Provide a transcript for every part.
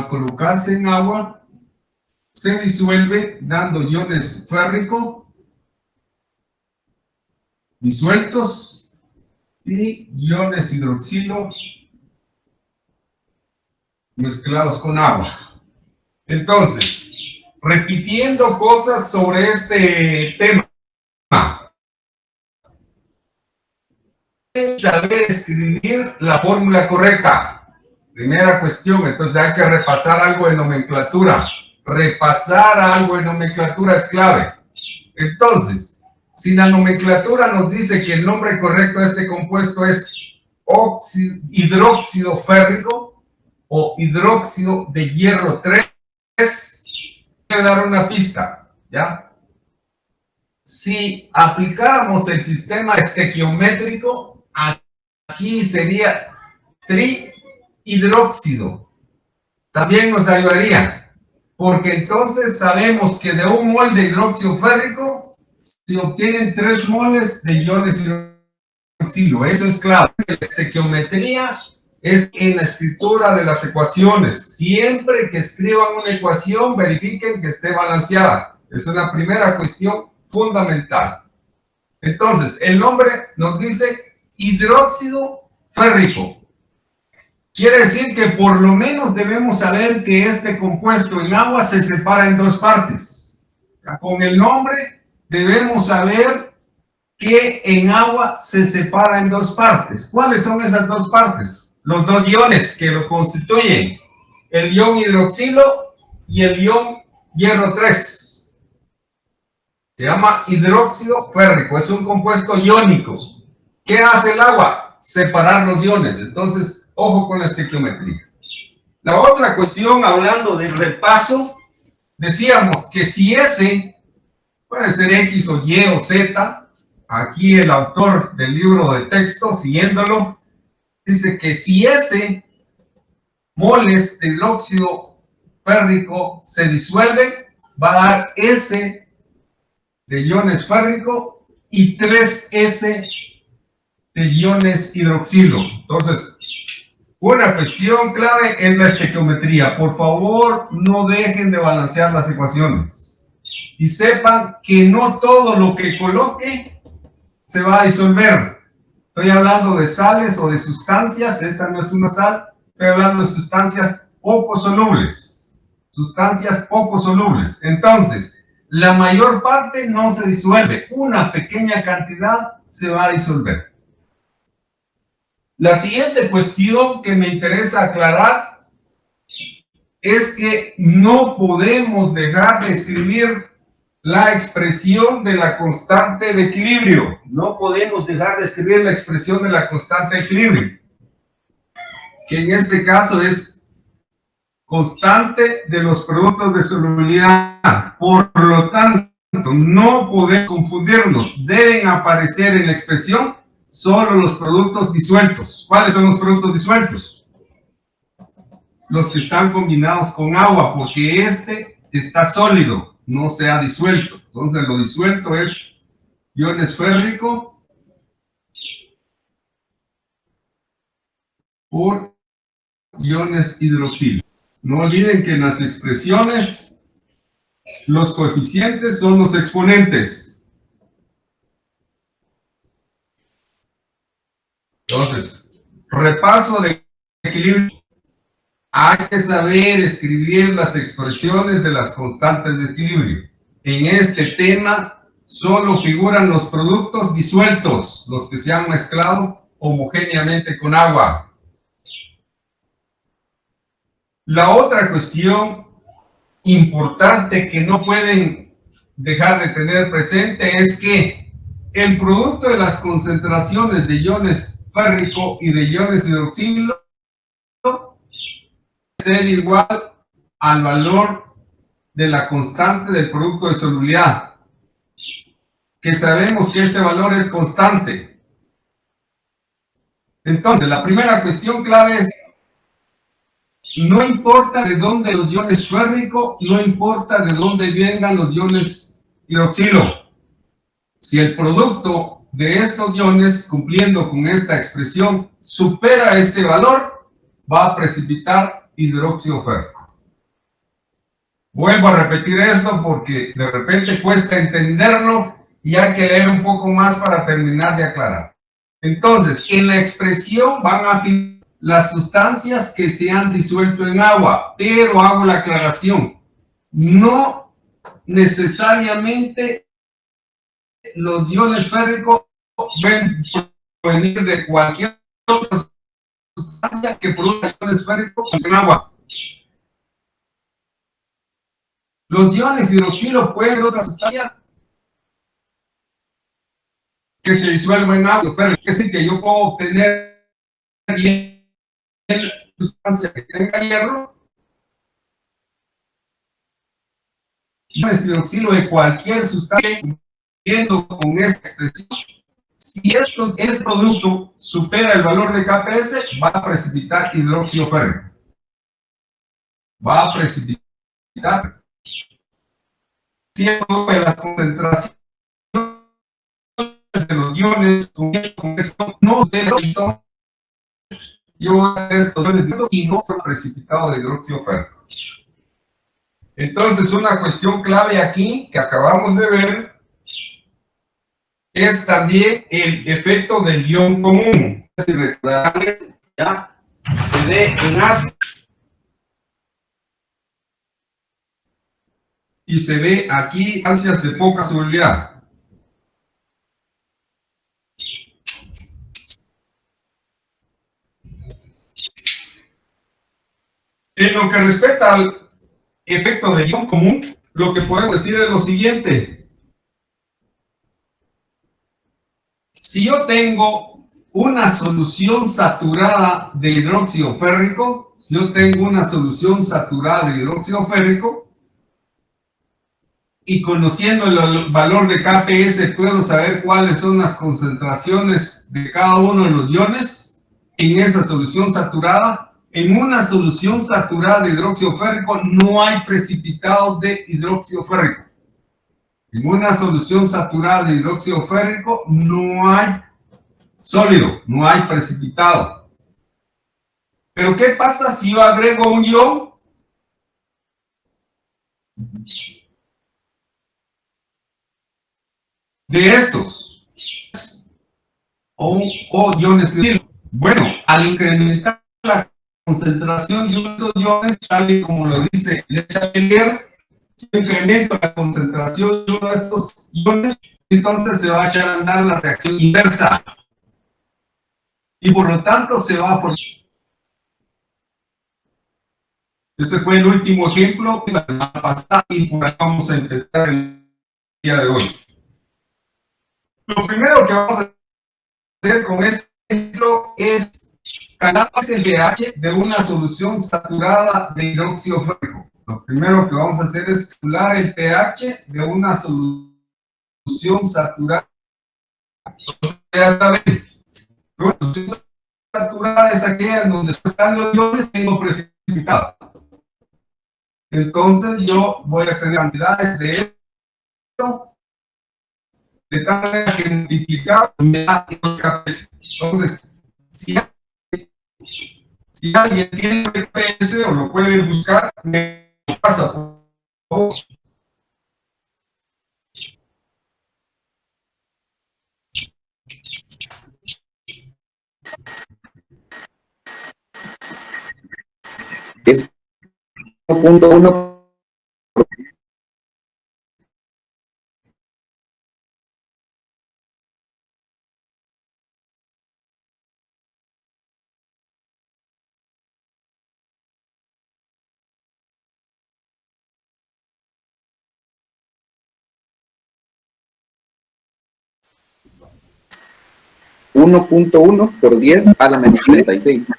al colocarse en agua, se disuelve dando iones férrico disueltos y iones hidroxilo mezclados con agua. Entonces, repitiendo cosas sobre este tema, saber escribir la fórmula correcta. Primera cuestión, entonces hay que repasar algo de nomenclatura. Repasar algo de nomenclatura es clave. Entonces, si la nomenclatura nos dice que el nombre correcto de este compuesto es hidróxido férrico o hidróxido de hierro 3, voy a dar una pista, ¿ya? Si aplicáramos el sistema estequiométrico, aquí sería trihidróxido. También nos ayudaría, porque entonces sabemos que de un mol de hidróxido férrico se obtienen 3 moles de iones hidroxilo. Eso es clave. La estequiometría es en la escritura de las ecuaciones. Siempre que escriban una ecuación, verifiquen que esté balanceada. Es una primera cuestión fundamental. Entonces, el nombre nos dice hidróxido férrico. Quiere decir que por lo menos debemos saber que este compuesto en agua se separa en 2 partes. Con el nombre debemos saber que en agua se separa en 2 partes. ¿Cuáles son esas 2 partes? Los 2 iones que lo constituyen, el ion hidroxilo y el ion hierro 3. Se llama hidróxido férrico, es un compuesto iónico. ¿Qué hace el agua? Separar los iones. Entonces, ojo con la estequiometría. La otra cuestión, hablando del repaso, decíamos que si S puede ser X o Y o Z, aquí el autor del libro de texto, siguiéndolo, dice que si S moles de hidróxido férrico se disuelve, va a dar S de iones férrico y 3S de iones hidroxilo. Entonces, una cuestión clave es la estequiometría. Por favor, no dejen de balancear las ecuaciones. Y sepan que no todo lo que coloque se va a disolver. Estoy hablando de sales o de sustancias. Esta no es una sal. Estoy hablando de sustancias poco solubles. Sustancias poco solubles. Entonces, la mayor parte no se disuelve. Una pequeña cantidad se va a disolver. La siguiente cuestión que me interesa aclarar es que no podemos dejar de escribir la expresión de la constante de equilibrio. No podemos dejar de escribir la expresión de la constante de equilibrio, que en este caso es constante de los productos de solubilidad. Por lo tanto, no podemos confundirnos. Deben aparecer en la expresión solo los productos disueltos. ¿Cuáles son los productos disueltos? Los que están combinados con agua, porque este está sólido, no se ha disuelto. Entonces, lo disuelto es iones férrico por iones hidroxilo. No olviden que en las expresiones los coeficientes son los exponentes. Entonces, repaso de equilibrio. Hay que saber escribir las expresiones de las constantes de equilibrio. En este tema solo figuran los productos disueltos, los que se han mezclado homogéneamente con agua. La otra cuestión importante que no pueden dejar de tener presente es que el producto de las concentraciones de iones férrico y de iones hidroxilo debe ser igual al valor de la constante del producto de solubilidad, que sabemos que este valor es constante. Entonces, la primera cuestión clave es: no importa de dónde los iones férrico, no importa de dónde vengan los iones hidroxilo. Si el producto de estos iones, cumpliendo con esta expresión, supera este valor, va a precipitar hidróxido férrico. Vuelvo a repetir esto porque de repente cuesta entenderlo y hay que leer un poco más para terminar de aclarar. Entonces, en la expresión van a figurar las sustancias que se han disuelto en agua, pero hago la aclaración, no necesariamente los iones férricos pueden provenir de cualquier otra sustancia que produzca iones férricos en agua. Los iones hidroxilo pueden ser otra sustancia que se disuelva en agua férrico. Es decir, que yo puedo obtener sustancia que tenga hierro, iones hidroxilo de cualquier sustancia, cumpliendo con esta expresión. Si este producto supera el valor de KPS, va a precipitar hidróxido férrico. Va a precipitar. Siempre de las concentraciones de los iones con esto no se entonces yo voy a tener estos iones y no son precipitado de hidróxido férrico. Entonces, una cuestión clave aquí que acabamos de ver es también el efecto del ion común. Si recordarán, ya se ve en ácido y se ve aquí sustancias de poca solubilidad. En lo que respecta al efecto del ion común, lo que podemos decir es lo siguiente. Si yo tengo una solución saturada de hidróxido férrico, y conociendo el valor de KPS puedo saber cuáles son las concentraciones de cada uno de los iones en esa solución saturada. En una solución saturada de hidróxido férrico no hay precipitado de hidróxido férrico. En una solución saturada de hidróxido férrico no hay sólido, no hay precipitado. Pero ¿qué pasa si yo agrego un ion? De estos, o iones de hidróxido. Bueno, al incrementar la concentración de estos iones, tal y como lo dice Le Chatelier, si yo incremento la concentración de uno de estos iones, entonces se va a echar a andar la reacción inversa. Y por lo tanto se va a formar. Ese fue el último ejemplo de la semana pasada y por ahí vamos a empezar el día de hoy. Lo primero que vamos a hacer con este ejemplo es calcular el pH de una solución saturada de hidróxido férrico. Lo primero que vamos a hacer es calcular el pH de una solución saturada. Ya saben, una solución saturada es aquella en donde están los iones siendo precipitados. Entonces yo voy a tener cantidades de esto de tal manera que multiplicar me da el KPS. Entonces, si alguien tiene el KPS o lo puede buscar, me pasa por favor. Es 1.1 1.1 por 10 a la menos 36.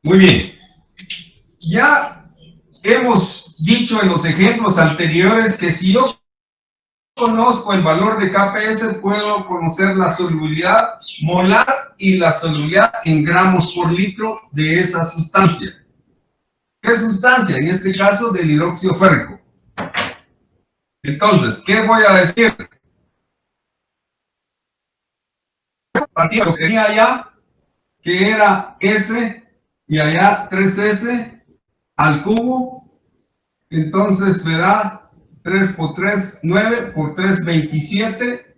Muy bien. Ya hemos dicho en los ejemplos anteriores que si yo conozco el valor de KPS, puedo conocer la solubilidad molar y la solubilidad en gramos por litro de esa sustancia. ¿Qué sustancia? En este caso, del hidróxido férrico. Entonces, ¿qué voy a decir? Lo que tenía ya, que era S y allá 3S al cubo, entonces me da 3 por 3, 9 por 3, 27,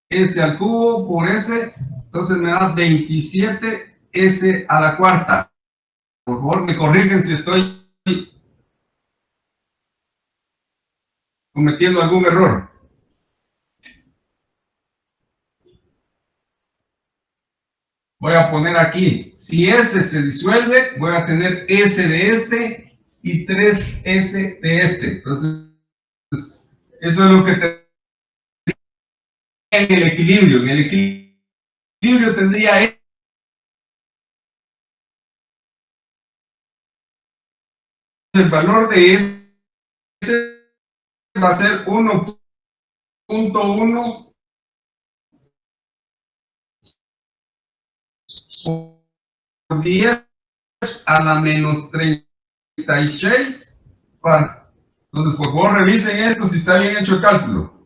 S al cubo por S, entonces me da 27 S a la cuarta. Por favor, me corrigen si estoy cometiendo algún error. Voy a poner aquí, si S se disuelve, voy a tener S de este y 3S de este. Entonces, eso es lo que tengo en el equilibrio. En el equilibrio tendría el valor de S va a ser 1.1 por 10 a la menos 36. Entonces, por favor, revisen esto si está bien hecho el cálculo.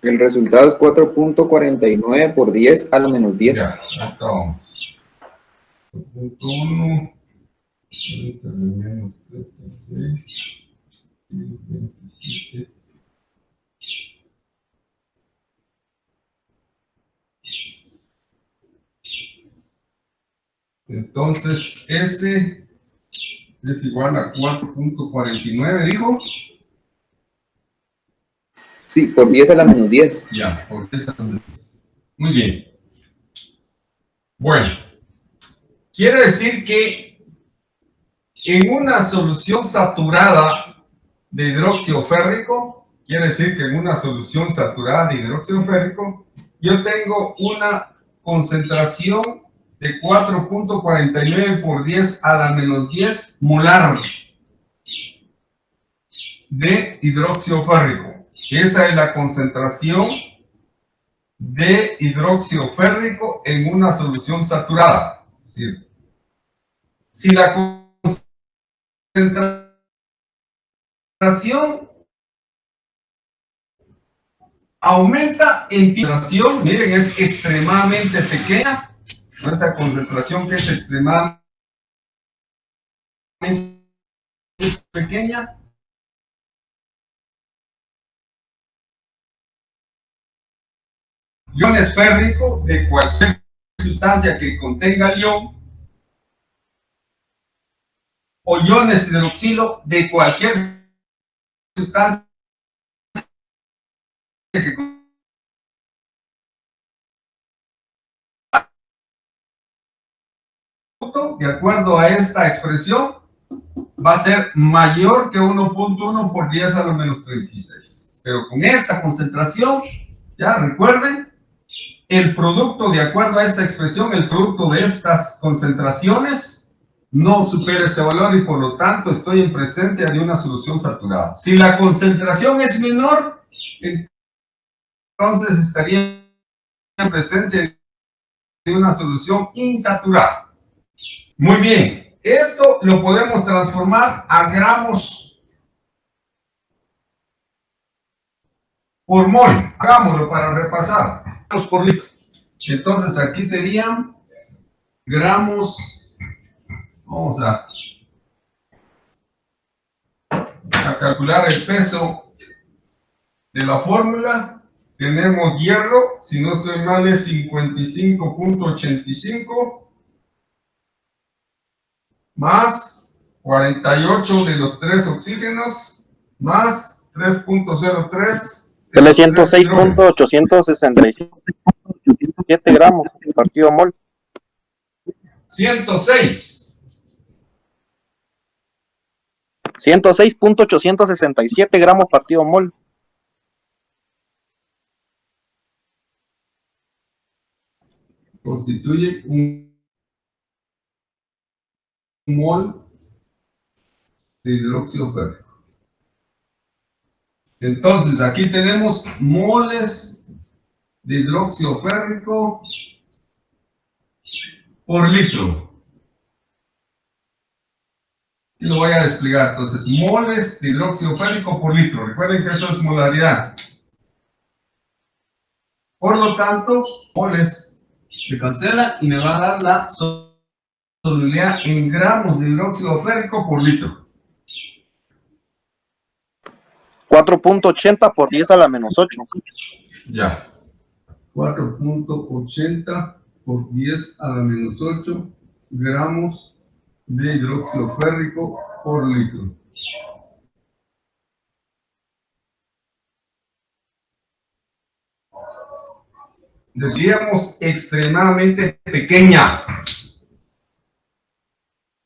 El resultado es 4.49 por 10 a la menos 10. Ya, acá vamos. 4.1 menos 36 y 27. Entonces, S es igual a 4.49, dijo. Sí, por 10 a la menos 10. Ya, por 10 a la menos 10. Muy bien. Bueno, quiere decir que en una solución saturada de hidróxido férrico, quiere decir que en una solución saturada de hidróxido férrico, yo tengo una concentración de 4.49 por 10 a la menos 10 molar de hidróxido férrico. Esa es la concentración de hidróxido férrico en una solución saturada. Si la concentración aumenta en concentración, miren, es extremadamente pequeña, esa concentración que es extremadamente pequeña, iones férricos de cualquier sustancia que contenga ion o iones hidroxilo de cualquier sustancia que de acuerdo a esta expresión va a ser mayor que 1.1 por 10 a la menos 36. Pero con esta concentración, ya recuerden, el producto, de acuerdo a esta expresión, el producto de estas concentraciones no supera este valor y por lo tanto estoy en presencia de una solución saturada. Si la concentración es menor, entonces estaría en presencia de una solución insaturada. Muy bien, esto lo podemos transformar a gramos por mol. Hagámoslo para repasar. Gramos por litro. Entonces aquí serían gramos. Vamos a calcular el peso de la fórmula. Tenemos hierro, si no estoy mal es 55.85 más 48 de los 3 oxígenos más 3.03 de los 306.867 gramos partido mol. 106.867 gramos partido mol. Constituye un mol de hidróxido férrico. Entonces, aquí tenemos moles de hidróxido férrico por litro. Y lo voy a desplegar. Entonces, moles de hidróxido férrico por litro. Recuerden que eso es molaridad. Por lo tanto, moles se cancela y me va a dar la solubilidad en gramos de hidróxido férrico por litro. 4.80 por 10 a la menos 8. Ya. 4.80 por 10 a la menos 8 gramos de hidróxido férrico por litro. Decíamos extremadamente pequeña.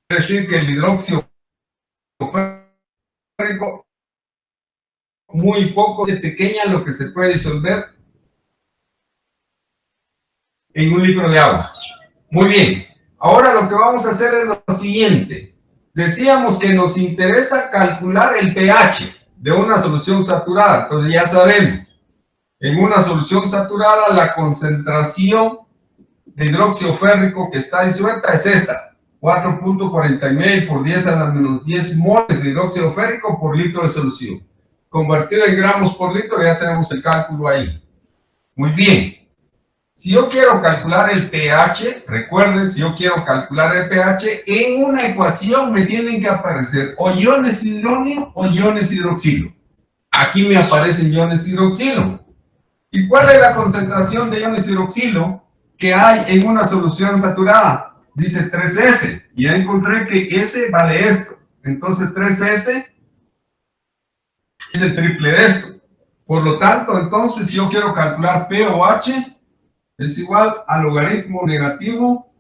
Quiere decir que el hidróxido férrico muy poco de pequeña lo que se puede disolver en un litro de agua. Muy bien. Ahora lo que vamos a hacer es lo siguiente. Decíamos que nos interesa calcular el pH de una solución saturada. Entonces ya sabemos, en una solución saturada la concentración de hidróxido férrico que está disuelta es esta. 4.49 por 10 a la menos 10 moles de hidróxido férrico por litro de solución. Convertido en gramos por litro, ya tenemos el cálculo ahí. Muy bien. Si yo quiero calcular el pH, recuerden, si yo quiero calcular el pH, en una ecuación me tienen que aparecer o iones hidróneo o iones hidroxilo. Aquí me aparecen iones hidroxilo. ¿Y cuál es la concentración de iones hidroxilo que hay en una solución saturada? Dice 3S. Y ya encontré que S vale esto. Entonces 3S es el triple de esto. Por lo tanto, entonces, si yo quiero calcular P o H, es igual al logaritmo negativo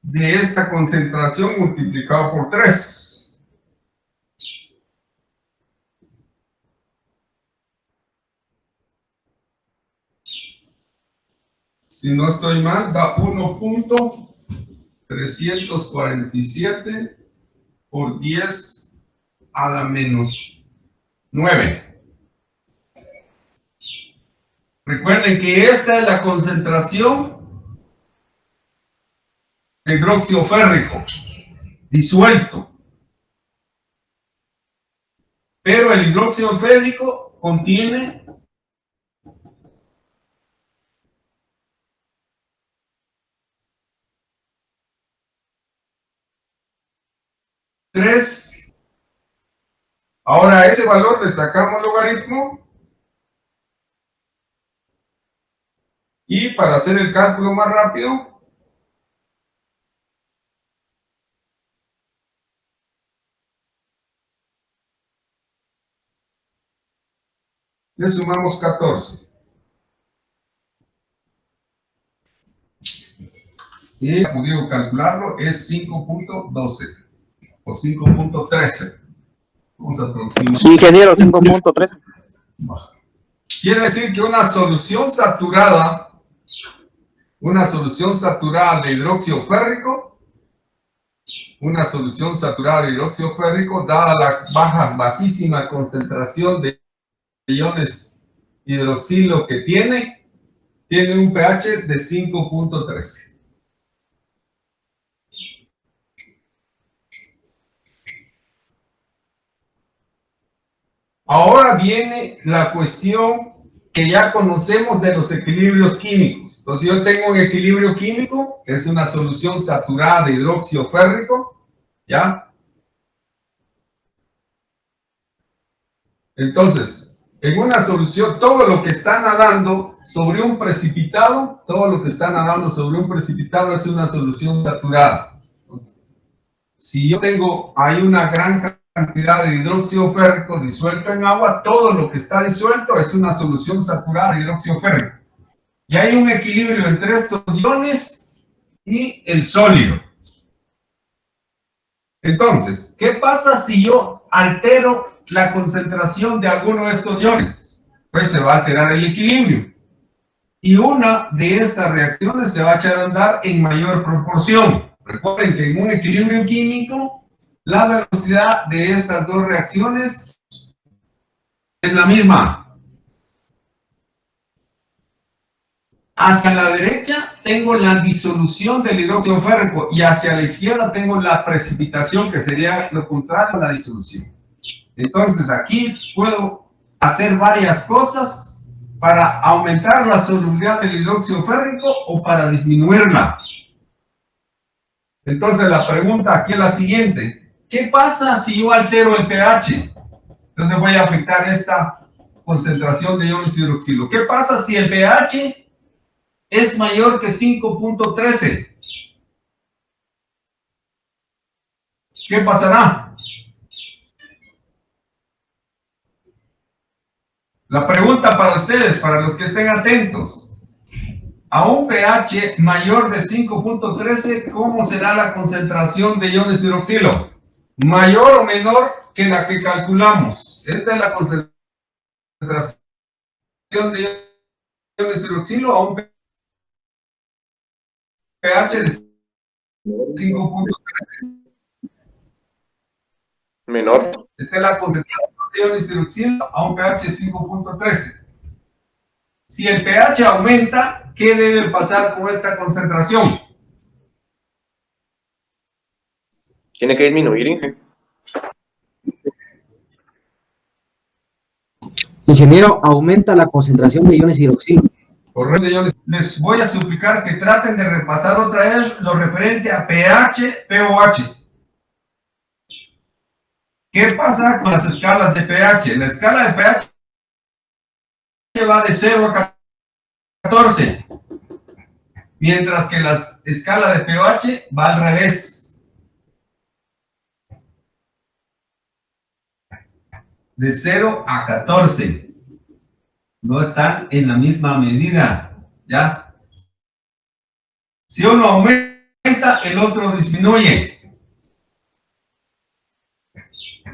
de esta concentración multiplicado por 3. Si no estoy mal, da 1.347 por 10 a la menos 9. Recuerden que esta es la concentración de hidróxido férrico disuelto. Pero el hidróxido férrico contiene tres. Ahora a ese valor le sacamos logaritmo. Y para hacer el cálculo más rápido, le sumamos 14. Y como digo, calcularlo es 5.12 o 5.13. Vamos a aproximar. Sí, ingeniero, 5.13. Quiere decir que una solución saturada de hidróxido férrico, dada la bajísima concentración de iones hidroxilo que tiene un pH de 5.13. Ahora viene la cuestión que ya conocemos de los equilibrios químicos. Entonces yo tengo un equilibrio químico, que es una solución saturada de hidróxido férrico, ¿ya? Entonces, en una solución, todo lo que está nadando sobre un precipitado, es una solución saturada. Entonces, si yo tengo ahí una gran cantidad de hidróxido férrico disuelto en agua, todo lo que está disuelto es una solución saturada de hidróxido férrico. Y hay un equilibrio entre estos iones y el sólido. Entonces, ¿qué pasa si yo altero la concentración de alguno de estos iones? Pues se va a alterar el equilibrio. Y una de estas reacciones se va a echar a andar en mayor proporción. Recuerden que en un equilibrio químico, la velocidad de estas dos reacciones es la misma. Hacia la derecha tengo la disolución del hidróxido férrico y hacia la izquierda tengo la precipitación, que sería lo contrario a la disolución. Entonces aquí puedo hacer varias cosas para aumentar la solubilidad del hidróxido férrico o para disminuirla. Entonces la pregunta aquí es la siguiente: ¿qué pasa si yo altero el pH? Entonces voy a afectar esta concentración de iones hidroxilo. ¿Qué pasa si el pH es mayor que 5.13? ¿Qué pasará? La pregunta para ustedes, para los que estén atentos. A un pH mayor de 5.13, ¿cómo será la concentración de iones hidroxilo? ¿Mayor o menor que la que calculamos? Esta es la concentración de iones hidroxilo a un pH de 5.13. Menor. Esta es la concentración de iones hidroxilo a un pH de 5.13. Si el pH aumenta, ¿qué debe pasar con esta concentración? Tiene que disminuir, Inge. Ingeniero, aumenta la concentración de iones hidroxilo. Correcto, les voy a suplicar que traten de repasar otra vez lo referente a pH, pOH. ¿Qué pasa con las escalas de pH? La escala de pH va de 0 a 14, mientras que la escala de pOH va al revés, de 0 a 14. No están en la misma medida, ¿ya? Si uno aumenta, el otro disminuye.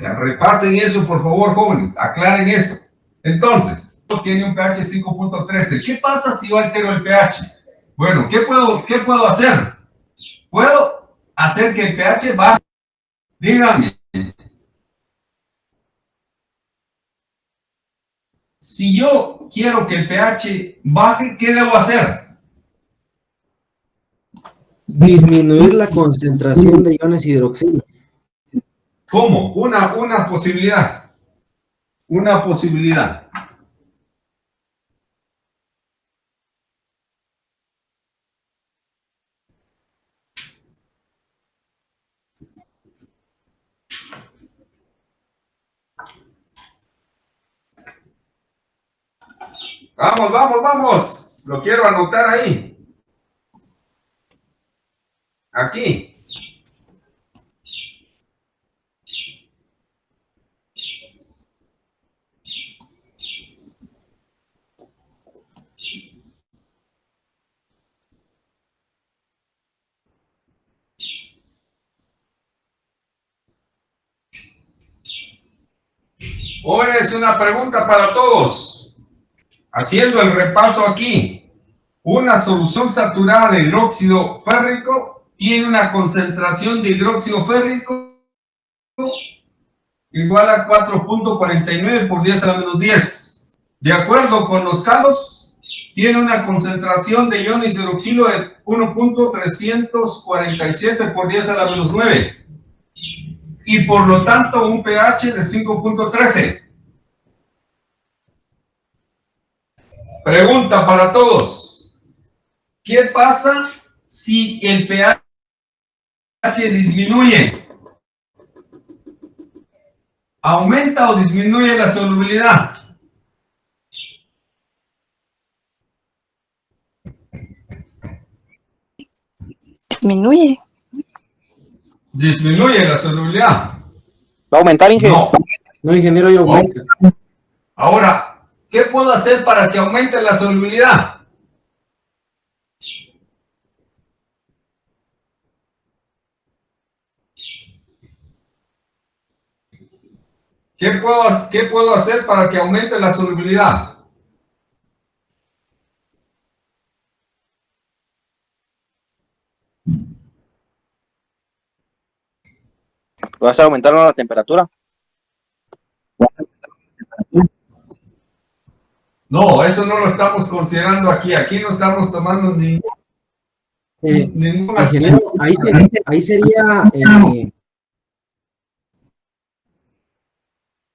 Ya, repasen eso, por favor, jóvenes, aclaren eso. Entonces, tiene un pH 5.13. ¿Qué pasa si yo altero el pH? Bueno, ¿qué puedo hacer? Puedo hacer que el pH baje. Díganme. Si yo quiero que el pH baje, ¿qué debo hacer? Disminuir la concentración de iones hidroxilo. ¿Cómo? Una posibilidad. Una posibilidad. Vamos, vamos, vamos. Lo quiero anotar ahí. Aquí. Hoy es una pregunta para todos. Haciendo el repaso aquí. Una solución saturada de hidróxido férrico tiene una concentración de hidróxido férrico igual a 4.49 por 10 a la menos 10. De acuerdo con los calos, tiene una concentración de iones hidroxilo de 1.347 por 10 a la menos 9. Y por lo tanto un pH de 5.13. Pregunta para todos. ¿Qué pasa si el pH disminuye? ¿Aumenta o disminuye la solubilidad? Disminuye. Disminuye la solubilidad. ¿Va a aumentar, Inge? No. No, ingeniero, y aumenta. Ahora, ¿qué puedo hacer para que aumente la solubilidad? ¿Qué puedo hacer para que aumente la solubilidad? ¿Vas a aumentar la temperatura? No, eso no lo estamos considerando aquí. Aquí no estamos tomando ningún Ingeniero, ahí sería,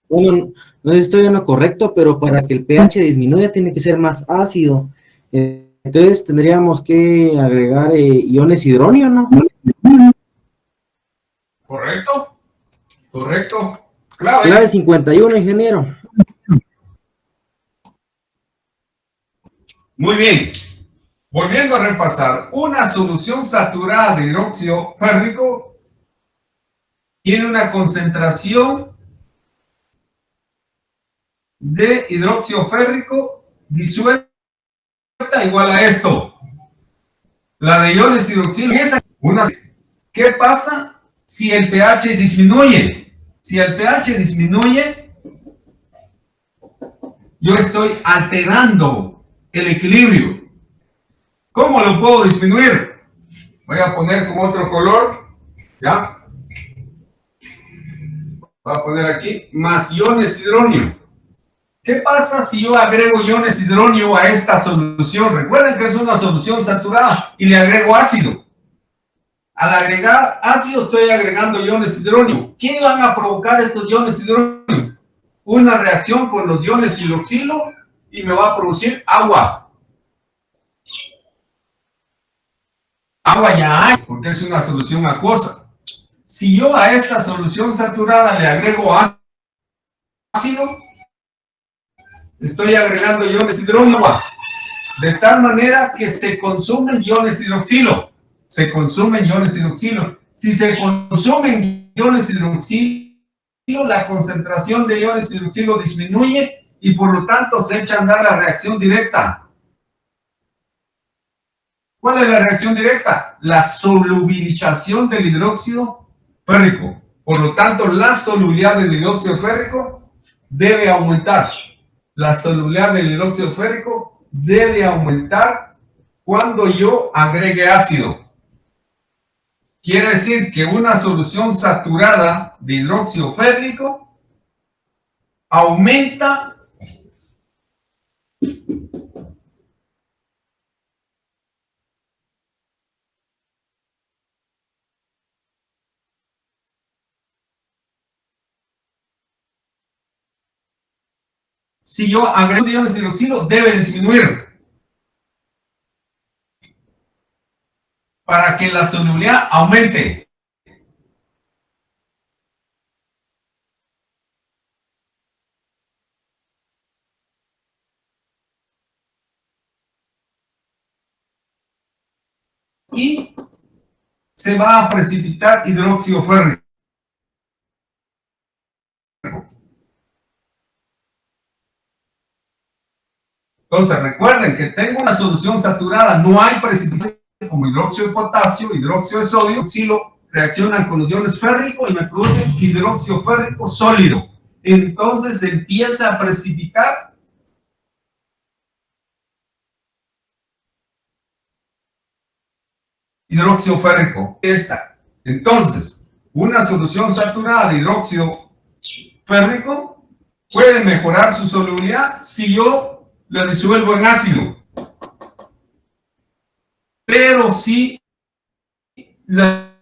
bueno, no sé si estoy en lo correcto, pero para que el pH disminuya tiene que ser más ácido. Entonces tendríamos que agregar iones hidronio, ¿no? ¿Correcto? ¿Correcto? Clave 51, ingeniero. Muy bien. Volviendo a repasar, una solución saturada de hidróxido férrico tiene una concentración de hidróxido férrico disuelta igual a esto. La de iones hidroxilo. ¿Qué pasa si el pH disminuye? Si el pH disminuye, yo estoy alterando el equilibrio. ¿Cómo lo puedo disminuir? Voy a poner con otro color, ¿ya? Voy a poner aquí, más iones hidronio. ¿Qué pasa si yo agrego iones hidronio a esta solución? Recuerden que es una solución saturada y le agrego ácido. Al agregar ácido estoy agregando iones hidronio. ¿Qué van a provocar estos iones hidronio? Una reacción con los iones hidroxilo y me va a producir agua. Agua ya hay, porque es una solución acuosa. Si yo a esta solución saturada le agrego ácido, estoy agregando iones hidrógeno, de tal manera que se consumen iones hidroxilo. Se consumen iones hidroxilo. Si se consumen iones hidroxilo, la concentración de iones hidroxilo disminuye y por lo tanto se echa a andar la reacción directa. ¿Cuál es la reacción directa? La solubilización del hidróxido férrico. Por lo tanto, la solubilidad del hidróxido férrico debe aumentar. La solubilidad del hidróxido férrico debe aumentar cuando yo agregue ácido. Quiere decir que una solución saturada de hidróxido férrico aumenta si yo agrego iones de hidroxilo, debe disminuir para que la solubilidad aumente. Y se va a precipitar hidróxido férrico. Entonces, recuerden que tengo una solución saturada, no hay precipitaciones como hidróxido de potasio, hidróxido de sodio, hidroxilo, reaccionan con los iones férricos y me producen hidróxido férrico sólido. Entonces empieza a precipitar hidróxido férrico. Entonces, una solución saturada de hidróxido férrico puede mejorar su solubilidad si yo la disuelvo en ácido. Pero si la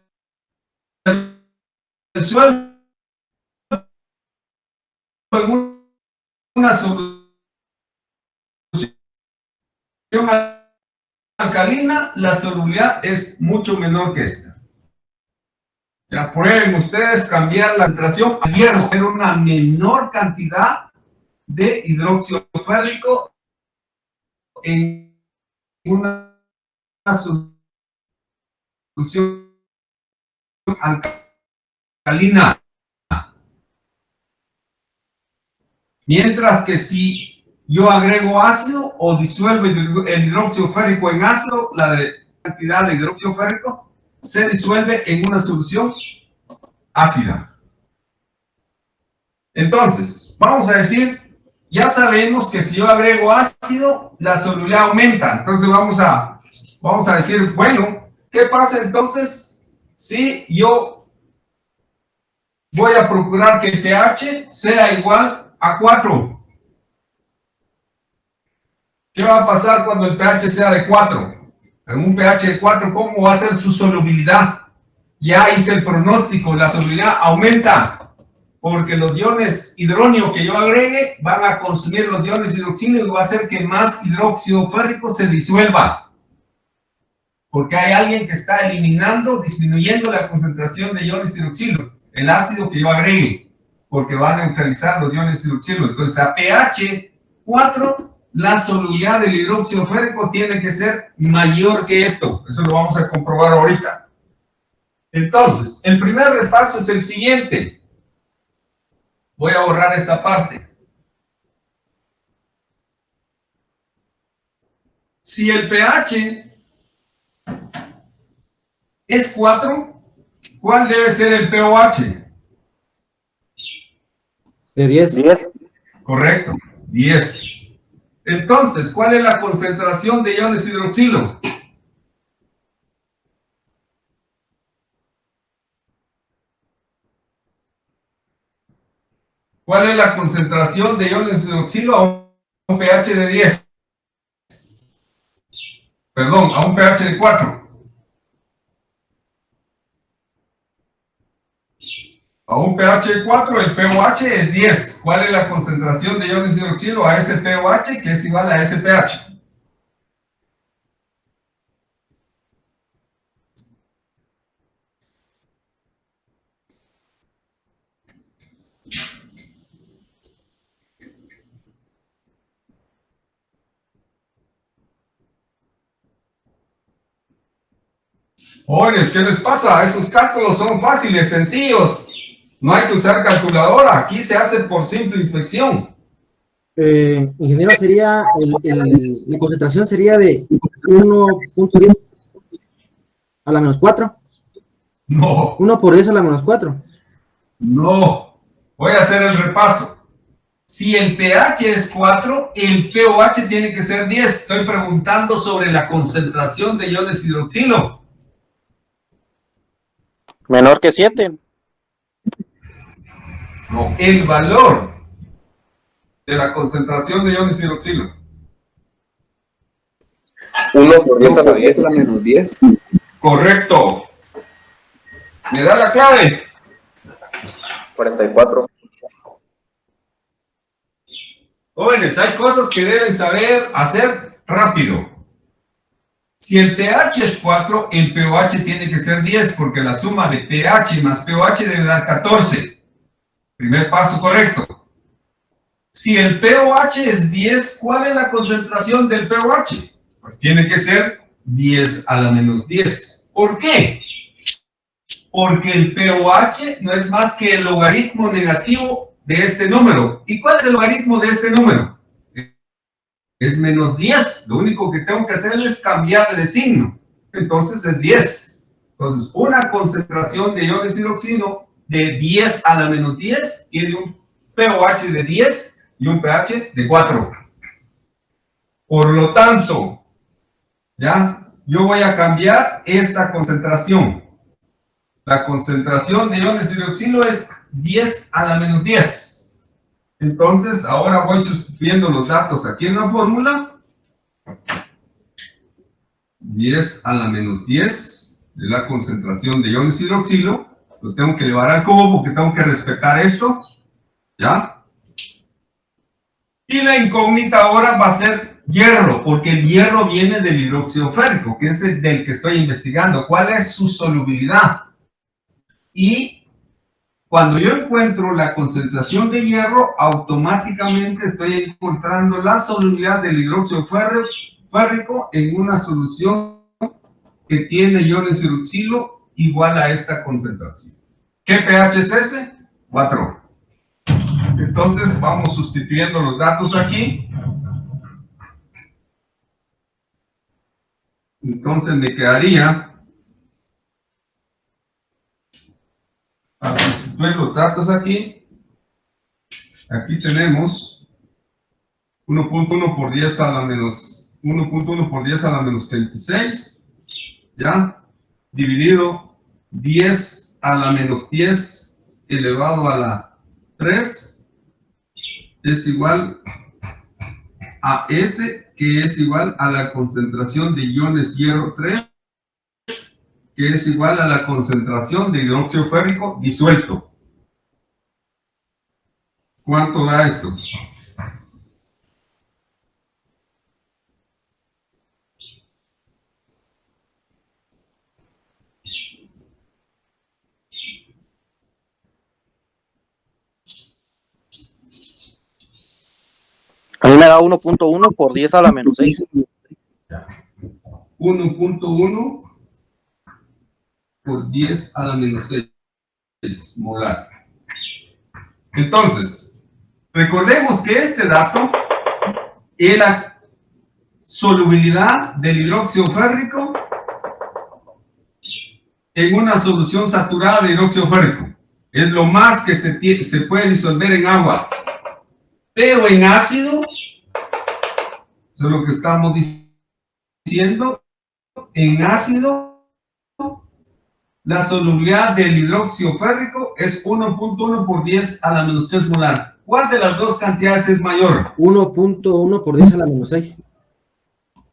disuelvo en una solución alcalina, la solubilidad es mucho menor que esta. Ya pueden ustedes cambiar la concentración a hierro, pero una menor cantidad de hidróxido férrico en una solución alcalina. Mientras que si yo agrego ácido o disuelvo el hidróxido férrico en ácido, la cantidad de hidróxido férrico se disuelve en una solución ácida. Entonces, vamos a decir, ya sabemos que si yo agrego ácido, la solubilidad aumenta. Entonces vamos a decir, bueno, ¿qué pasa entonces si yo voy a procurar que el pH sea igual a 4? ¿Qué va a pasar cuando el pH sea de 4? En un pH de 4, ¿cómo va a ser su solubilidad? Ya hice el pronóstico, la solubilidad aumenta, porque los iones hidronio que yo agregue van a consumir los iones hidroxilo y va a hacer que más hidróxido férrico se disuelva. Porque hay alguien que está eliminando, disminuyendo la concentración de iones hidroxilo, el ácido que yo agregue, porque va a neutralizar los iones hidroxilo. Entonces, a pH 4, la solubilidad del hidróxido férrico tiene que ser mayor que esto. Eso lo vamos a comprobar ahorita. Entonces, el primer repaso es el siguiente. Voy a borrar esta parte. Si el pH es 4, ¿cuál debe ser el pOH? De 10. 10. Correcto, 10. Entonces, ¿cuál es la concentración de iones hidroxilo? ¿Cuál es la concentración de iones hidroxilo a un pH de 10? Perdón, a un pH de 4. A un pH de 4, el pOH es 10. ¿Cuál es la concentración de iones hidroxilo a ese pOH, que es igual a ese pH? Jóvenes, ¿qué les pasa? Esos cálculos son fáciles, sencillos. No hay que usar calculadora. Aquí se hace por simple inspección. Ingeniero, sería la concentración sería de 1.10 a la menos 4. No, 1 por 10 a la menos 4. no. Voy a hacer el repaso. Si el pH es 4, el pOH tiene que ser 10. Estoy preguntando sobre la concentración de iones hidroxilo. Menor que 7. No, el valor de la concentración de iones hidroxilo. 1 por 10 a la 10 10. a la menos 10. Correcto. ¿Me da la clave? 44. Jóvenes, hay cosas que deben saber hacer rápido. Si el pH es 4, el pOH tiene que ser 10, porque la suma de pH más pOH debe dar 14. Primer paso correcto. Si el pOH es 10, ¿cuál es la concentración del pOH? Pues tiene que ser 10 a la menos 10. ¿Por qué? Porque el pOH no es más que el logaritmo negativo de este número. ¿Y cuál es el logaritmo de este número? Es menos 10. Lo único que tengo que hacer es cambiarle de signo. Entonces es 10. Entonces, una concentración de iones hidroxilo de 10 a la menos 10 tiene un pOH de 10 y un pH de 4. Por lo tanto, ¿ya? Yo voy a cambiar esta concentración. La concentración de iones hidroxilo es 10 a la menos 10. Entonces, ahora voy sustituyendo los datos aquí en la fórmula. 10 a la menos 10 de la concentración de iones hidroxilo. Lo tengo que elevar al cubo porque tengo que respetar esto. ¿Ya? Y la incógnita ahora va a ser hierro, porque el hierro viene del hidróxido férrico, que es el del que estoy investigando. ¿Cuál es su solubilidad? Y cuando yo encuentro la concentración de hierro, automáticamente estoy encontrando la solubilidad del hidróxido férrico en una solución que tiene iones hidroxilo igual a esta concentración. ¿Qué pH es ese? 4. Entonces vamos sustituyendo los datos aquí. Entonces me quedaría, para sustituir los datos aquí, aquí tenemos 1.1 por 10 a la menos 1.1 por 10 a la menos 36, ¿ya? Dividido 10 a la menos 10 elevado a la 3 es igual a S que es igual a la concentración de iones hierro 3, que es igual a la concentración de hidróxido férrico disuelto. ¿Cuánto da esto? A mí me da 1.1 por 10 a la menos 6. 1.1 por 10 a la menos 6 molar. Entonces, recordemos que este dato es la solubilidad del hidróxido férrico en una solución saturada de hidróxido férrico. Es lo más que se puede disolver en agua. Pero en ácido, eso es lo que estamos diciendo, en ácido, la solubilidad del hidróxido férrico es 1.1 por 10 a la menos 3 molar. ¿Cuál de las dos cantidades es mayor? 1.1 por 10 a la menos 6.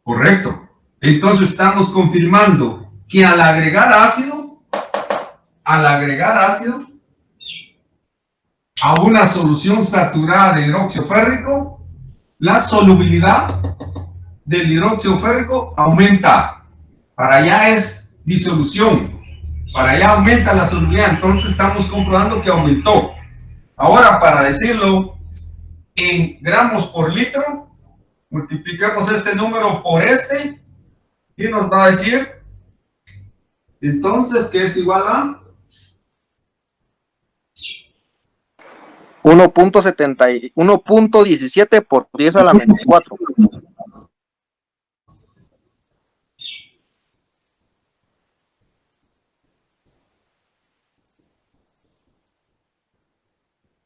Correcto. Entonces estamos confirmando que al agregar ácido a una solución saturada de hidróxido férrico, la solubilidad del hidróxido férrico aumenta. Para allá es disolución. Para allá aumenta la solubilidad. Entonces estamos comprobando que aumentó. Ahora, para decirlo en gramos por litro, multipliquemos este número por este y nos va a decir entonces que es igual a 1.17 por 10 a la menos 4.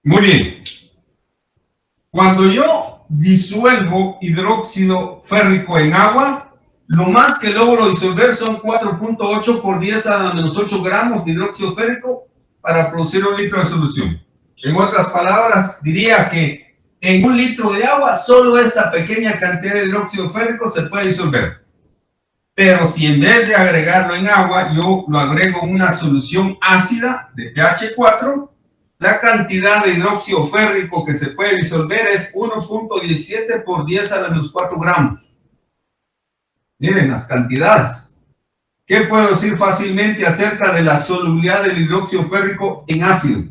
Muy bien. Cuando yo disuelvo hidróxido férrico en agua, lo más que logro disolver son 4.8 por 10 a la menos 8 gramos de hidróxido férrico para producir un litro de solución. En otras palabras, diría que en un litro de agua solo esta pequeña cantidad de hidróxido férrico se puede disolver. Pero si en vez de agregarlo en agua, yo lo agrego en una solución ácida de pH 4, la cantidad de hidróxido férrico que se puede disolver es 1.17 por 10 a la menos 4 gramos. Miren las cantidades. ¿Qué puedo decir fácilmente acerca de la solubilidad del hidróxido férrico en ácido?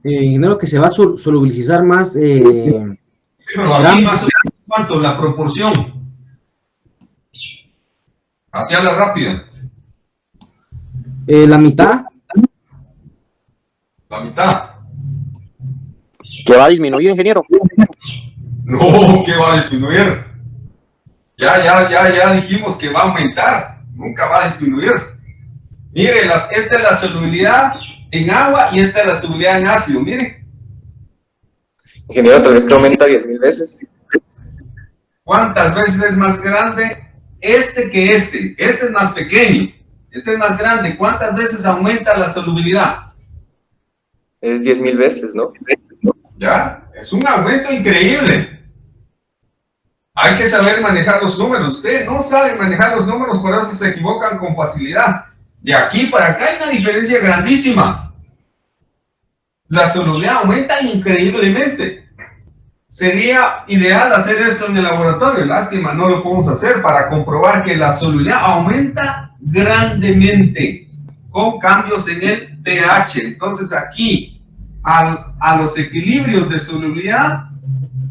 Creo que se va a solubilizar más. Pero aquí más o menos, ¿cuánto? La proporción. Hacia la rápida. La mitad. La mitad. ¿Que va a disminuir, ingeniero? No, ¿qué va a disminuir? Ya dijimos que va a aumentar. Nunca va a disminuir. Mire, esta es la solubilidad en agua y esta es la solubilidad en ácido. Mire. Ingeniero, tal vez que aumenta 10.000 veces. ¿Cuántas veces es más grande este que este? Este es más pequeño. Este es más grande. ¿Cuántas veces aumenta la solubilidad? Es 10.000 veces, ¿no? Ya, es un aumento increíble. Hay que saber manejar los números. Ustedes no saben manejar los números, por eso se equivocan con facilidad. De aquí para acá hay una diferencia grandísima. La solubilidad aumenta increíblemente. Sería ideal hacer esto en el laboratorio. Lástima, no lo podemos hacer para comprobar que la solubilidad aumenta grandemente con cambios en el pH. Entonces aquí, a los equilibrios de solubilidad,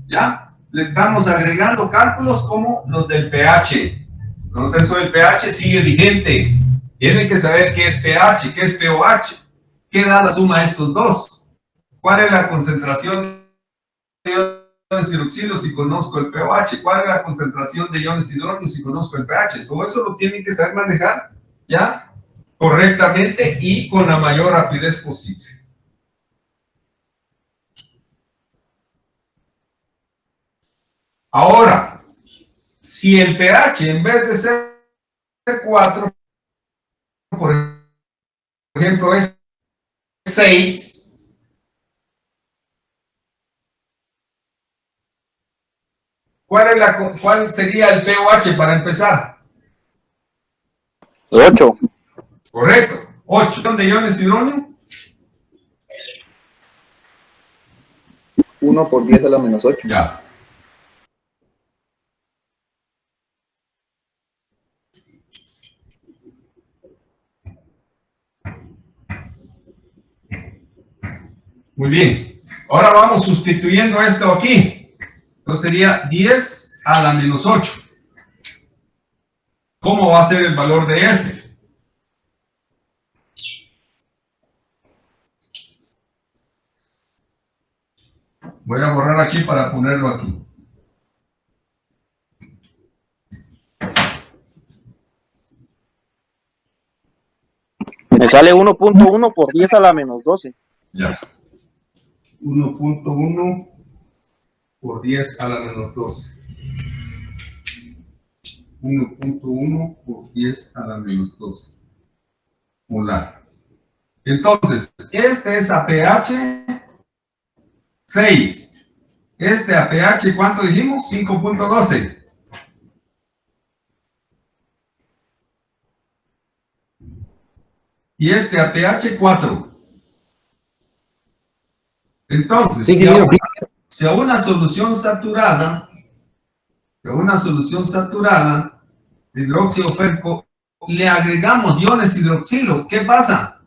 ya le estamos agregando cálculos como los del pH. Entonces eso del pH sigue vigente. Tienen que saber qué es pH, qué es pOH, qué da la suma de estos dos. ¿Cuál es la concentración de iones hidroxilo si conozco el pOH? ¿Cuál es la concentración de iones hidrógeno si conozco el pH? Todo eso lo tienen que saber manejar ya correctamente y con la mayor rapidez posible. Ahora, si el pH en vez de ser 4, por ejemplo, es 6, ¿Cuál sería el pOH para empezar? 8. Correcto. 8 de iones hidrógeno. 1 por 10 a la menos 8. Ya. Muy bien. Ahora vamos sustituyendo esto aquí. Entonces sería 10 a la menos 8. ¿Cómo va a ser el valor de S? Voy a borrar aquí para ponerlo aquí. Me sale 1.1 por 10 a la menos 12. Ya. 1.1 por 10 a la menos 12. 1.1 por 10 a la menos 12. Molar. Entonces, este es a pH 6. Este a pH, ¿cuánto dijimos? 5.12. Y este a pH 4. Entonces, Sí, si a una solución saturada, de hidróxido férrico, le agregamos iones hidroxilo, ¿qué pasa?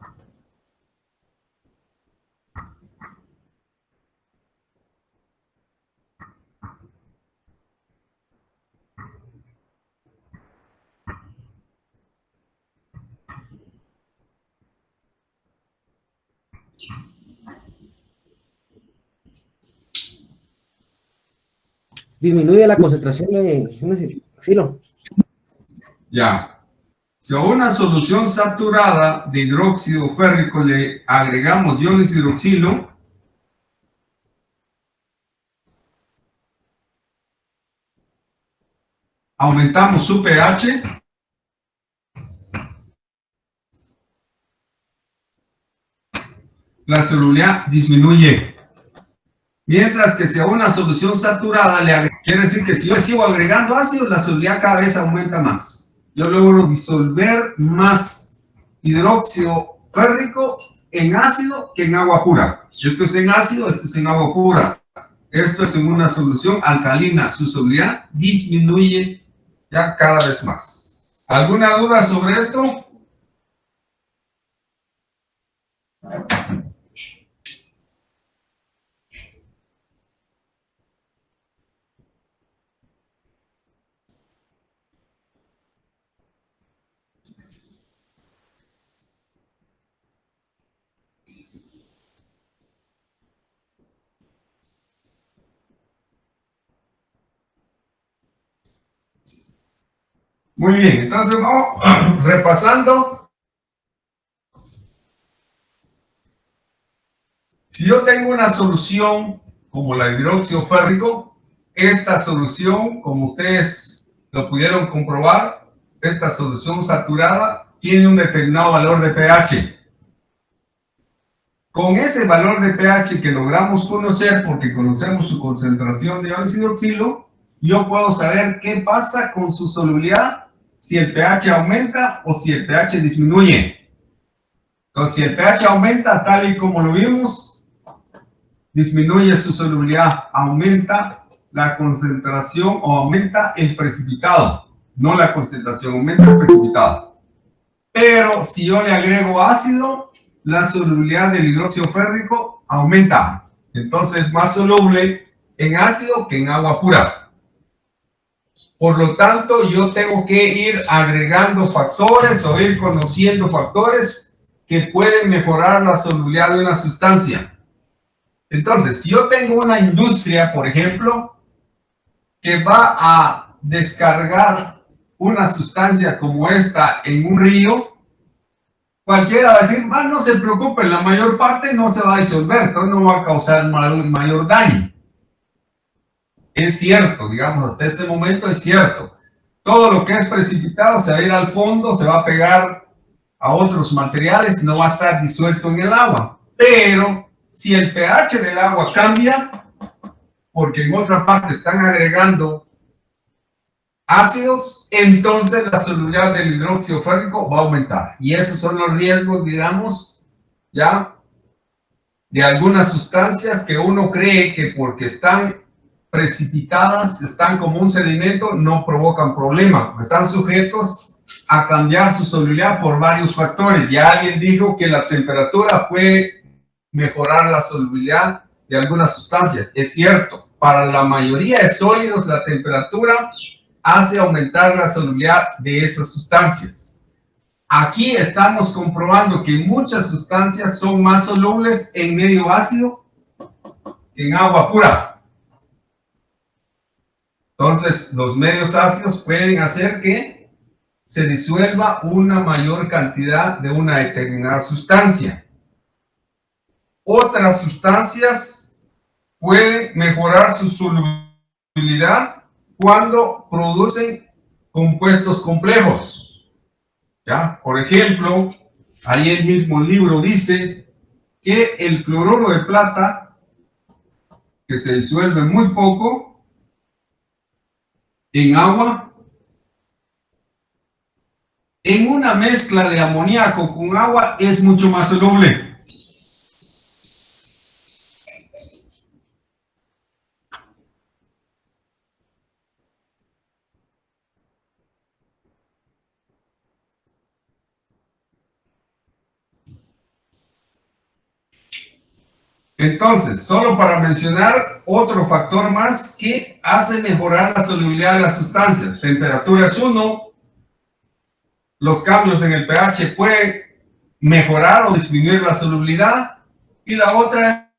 disminuye la concentración de xilo. Ya. Si a una solución saturada de hidróxido férrico le agregamos iones hidroxilo, aumentamos su pH, la solubilidad disminuye. Mientras que si a una solución saturada quiere decir que si yo sigo agregando ácido, la solubilidad cada vez aumenta más. Yo logro disolver más hidróxido férrico en ácido que en agua pura. Esto es en ácido, esto es en agua pura. Esto es en una solución alcalina. Su solubilidad disminuye ya cada vez más. ¿Alguna duda sobre esto? Muy bien, entonces vamos repasando. Si yo tengo una solución como la de hidróxido férrico, esta solución, como ustedes lo pudieron comprobar, esta solución saturada tiene un determinado valor de pH. Con ese valor de pH que logramos conocer, porque conocemos su concentración de iones hidroxilo, yo puedo saber qué pasa con su solubilidad, si el pH aumenta o si el pH disminuye. Entonces, si el pH aumenta, tal y como lo vimos, disminuye su solubilidad, aumenta la concentración o aumenta el precipitado, no la concentración, aumenta el precipitado. Pero si yo le agrego ácido, la solubilidad del hidróxido férrico aumenta. Entonces es más soluble en ácido que en agua pura. Por lo tanto, yo tengo que ir agregando factores o ir conociendo factores que pueden mejorar la solubilidad de una sustancia. Entonces, si yo tengo una industria, por ejemplo, que va a descargar una sustancia como esta en un río, cualquiera va a decir, no se preocupen, la mayor parte no se va a disolver, entonces no va a causar mayor daño. Es cierto, digamos, hasta este momento es cierto. Todo lo que es precipitado se va a ir al fondo, se va a pegar a otros materiales y no va a estar disuelto en el agua. Pero si el pH del agua cambia, porque en otra parte están agregando ácidos, entonces la solubilidad del hidróxido férrico va a aumentar. Y esos son los riesgos, digamos, ya, de algunas sustancias que uno cree que porque están precipitadas, están como un sedimento, no provocan problema, porque están sujetos a cambiar su solubilidad por varios factores. Ya alguien dijo que la temperatura puede mejorar la solubilidad de algunas sustancias. Es cierto, para la mayoría de sólidos la temperatura hace aumentar la solubilidad de esas sustancias. Aquí estamos comprobando que muchas sustancias son más solubles en medio ácido que en agua pura. Entonces, los medios ácidos pueden hacer que se disuelva una mayor cantidad de una determinada sustancia. Otras sustancias pueden mejorar su solubilidad cuando producen compuestos complejos. ¿Ya? Por ejemplo, ahí el mismo libro dice que el cloruro de plata, que se disuelve muy poco en agua, en una mezcla de amoníaco con agua es mucho más soluble. Entonces, solo para mencionar otro factor más que hace mejorar la solubilidad de las sustancias. Temperatura es uno, los cambios en el pH pueden mejorar o disminuir la solubilidad, y la otra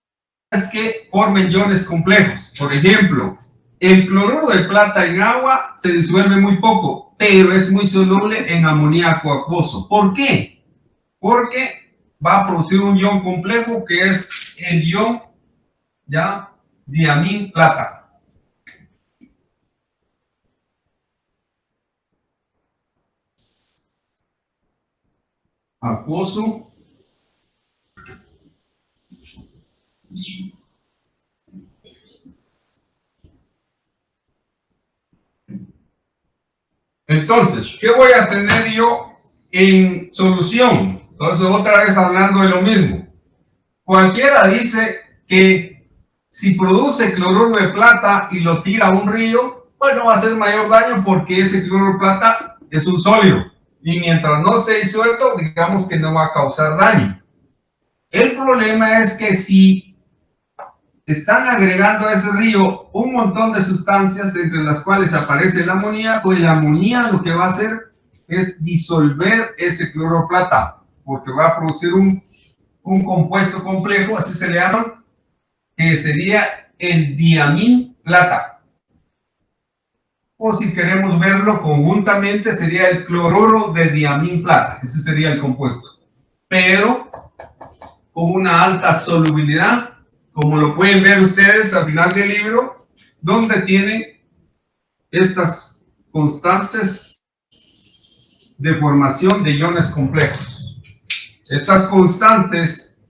es que formen iones complejos. Por ejemplo, el cloruro de plata en agua se disuelve muy poco, pero es muy soluble en amoníaco acuoso. ¿Por qué? Porque va a producir un ion complejo que es el ion, ya, diamín plata. Acuoso. Entonces, ¿qué voy a tener yo en solución? Entonces, otra vez hablando de lo mismo. Cualquiera dice que si produce cloruro de plata y lo tira a un río, pues no va a hacer mayor daño porque ese cloruro de plata es un sólido. Y mientras no esté disuelto, digamos que no va a causar daño. El problema es que si están agregando a ese río un montón de sustancias entre las cuales aparece el amoníaco, y la amonía lo que va a hacer es disolver ese cloruro de plata, porque va a producir un compuesto complejo, así se le llama, que sería el diamín plata. O si queremos verlo conjuntamente, sería el cloruro de diamín plata. Ese sería el compuesto. Pero con una alta solubilidad, como lo pueden ver ustedes al final del libro, donde tienen estas constantes de formación de iones complejos. Estas constantes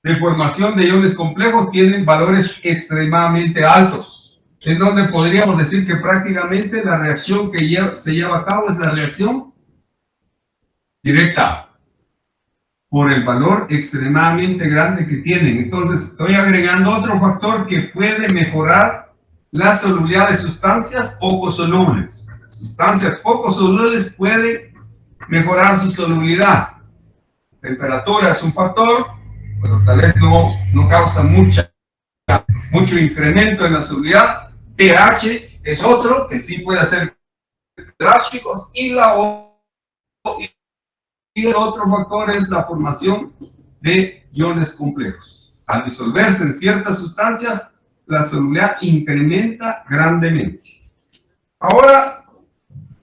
de formación de iones complejos tienen valores extremadamente altos, en donde podríamos decir que prácticamente la reacción que se lleva a cabo es la reacción directa, por el valor extremadamente grande que tienen. Entonces, estoy agregando otro factor que puede mejorar la solubilidad de sustancias poco solubles. Sustancias poco solubles pueden mejorar su solubilidad. Temperatura es un factor, pero tal vez no causa mucho incremento en la solubilidad. pH es otro que sí puede hacer drásticos, y el otro factor es la formación de iones complejos. Al disolverse en ciertas sustancias, la solubilidad incrementa grandemente. Ahora,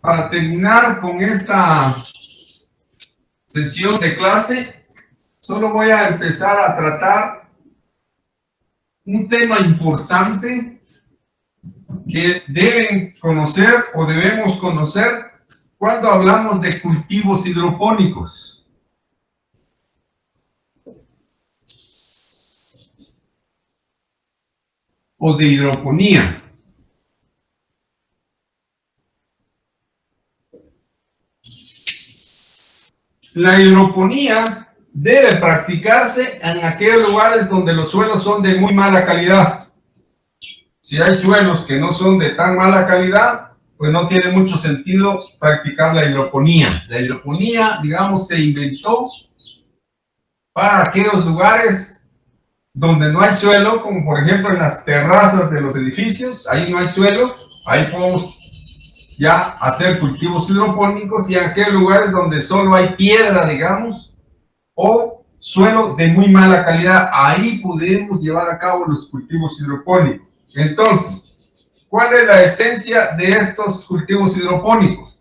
para terminar con esta sesión de clase, solo voy a empezar a tratar un tema importante que deben conocer o debemos conocer cuando hablamos de cultivos hidropónicos. O de hidroponía. La hidroponía debe practicarse en aquellos lugares donde los suelos son de muy mala calidad. Si hay suelos que no son de tan mala calidad, pues no tiene mucho sentido practicar la hidroponía. La hidroponía, digamos, se inventó para aquellos lugares donde no hay suelo, como por ejemplo en las terrazas de los edificios, ahí no hay suelo, ahí podemos ya hacer cultivos hidropónicos, y en aquellos lugares donde solo hay piedra, digamos, o suelo de muy mala calidad, ahí podemos llevar a cabo los cultivos hidropónicos. Entonces, ¿cuál es la esencia de estos cultivos hidropónicos?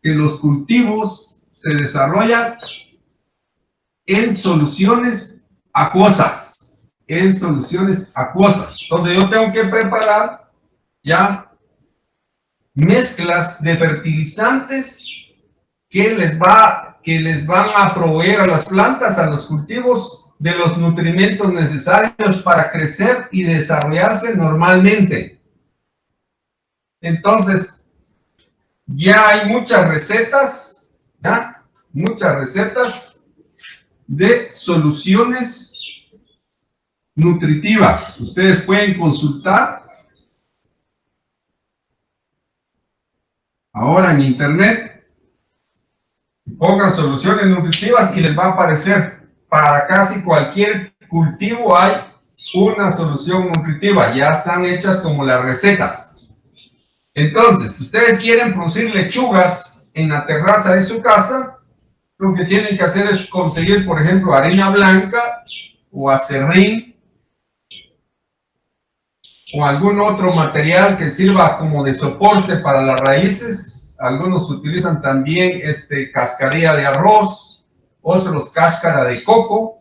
Que los cultivos se desarrollan en soluciones acuosas, Entonces yo tengo que preparar ya mezclas de fertilizantes que les van a proveer a las plantas, a los cultivos, de los nutrimentos necesarios para crecer y desarrollarse normalmente. Entonces, ya hay muchas recetas de soluciones nutritivas. Ustedes pueden consultar ahora en internet, pongan soluciones nutritivas y les va a aparecer. Para casi cualquier cultivo hay una solución nutritiva, ya están hechas como las recetas. Entonces, si ustedes quieren producir lechugas en la terraza de su casa, lo que tienen que hacer es conseguir, por ejemplo, harina blanca o acerrín o algún otro material que sirva como de soporte para las raíces. Algunos utilizan también cascarilla de arroz, otros cáscara de coco,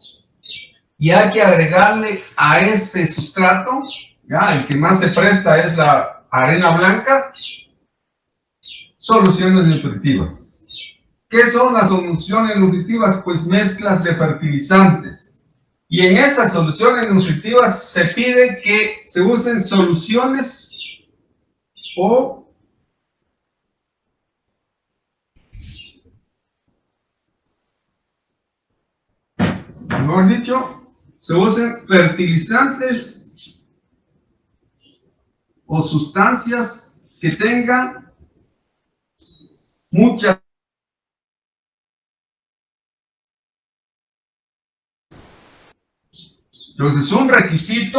y hay que agregarle a ese sustrato, ya el que más se presta es la arena blanca, soluciones nutritivas. ¿Qué son las soluciones nutritivas? Pues mezclas de fertilizantes. Y en esas soluciones nutritivas se pide que se usen soluciones o mejor dicho, se usan fertilizantes o sustancias que tengan mucha. Entonces, un requisito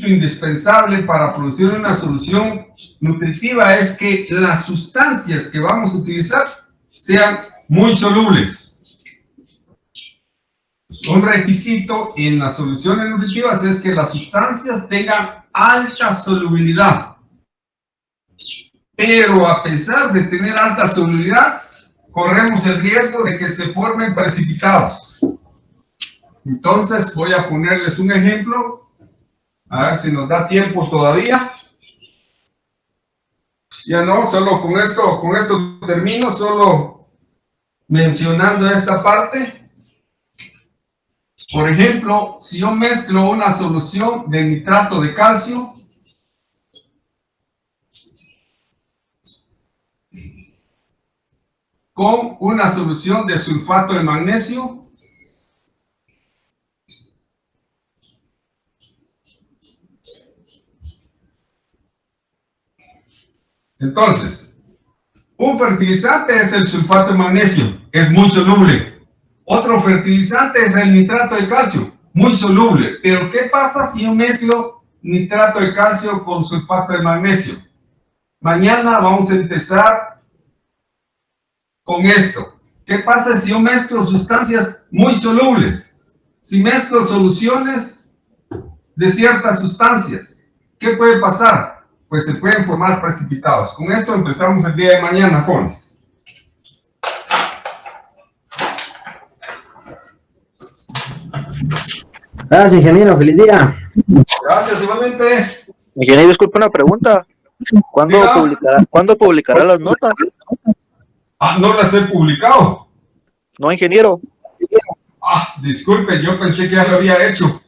indispensable para producir una solución nutritiva es que las sustancias que vamos a utilizar sean muy solubles. Un requisito en las soluciones nutritivas es que las sustancias tengan alta solubilidad. Pero a pesar de tener alta solubilidad, corremos el riesgo de que se formen precipitados. Entonces voy a ponerles un ejemplo, a ver si nos da tiempo todavía. Ya no, solo con esto termino, solo mencionando esta parte. Por ejemplo, si yo mezclo una solución de nitrato de calcio con una solución de sulfato de magnesio, entonces, un fertilizante es el sulfato de magnesio, es muy soluble. Otro fertilizante es el nitrato de calcio, muy soluble. Pero ¿qué pasa si yo mezclo nitrato de calcio con sulfato de magnesio? Mañana vamos a empezar con esto. ¿Qué pasa si yo mezclo sustancias muy solubles? Si mezclo soluciones de ciertas sustancias, ¿qué puede pasar? Pues se pueden formar precipitados. Con esto empezamos el día de mañana, jóvenes. Gracias, ingeniero. Feliz día. Gracias, igualmente. Ingeniero, disculpe una pregunta. ¿Cuándo publicará las notas? No las he publicado. No, ingeniero. Disculpe, yo pensé que ya lo había hecho.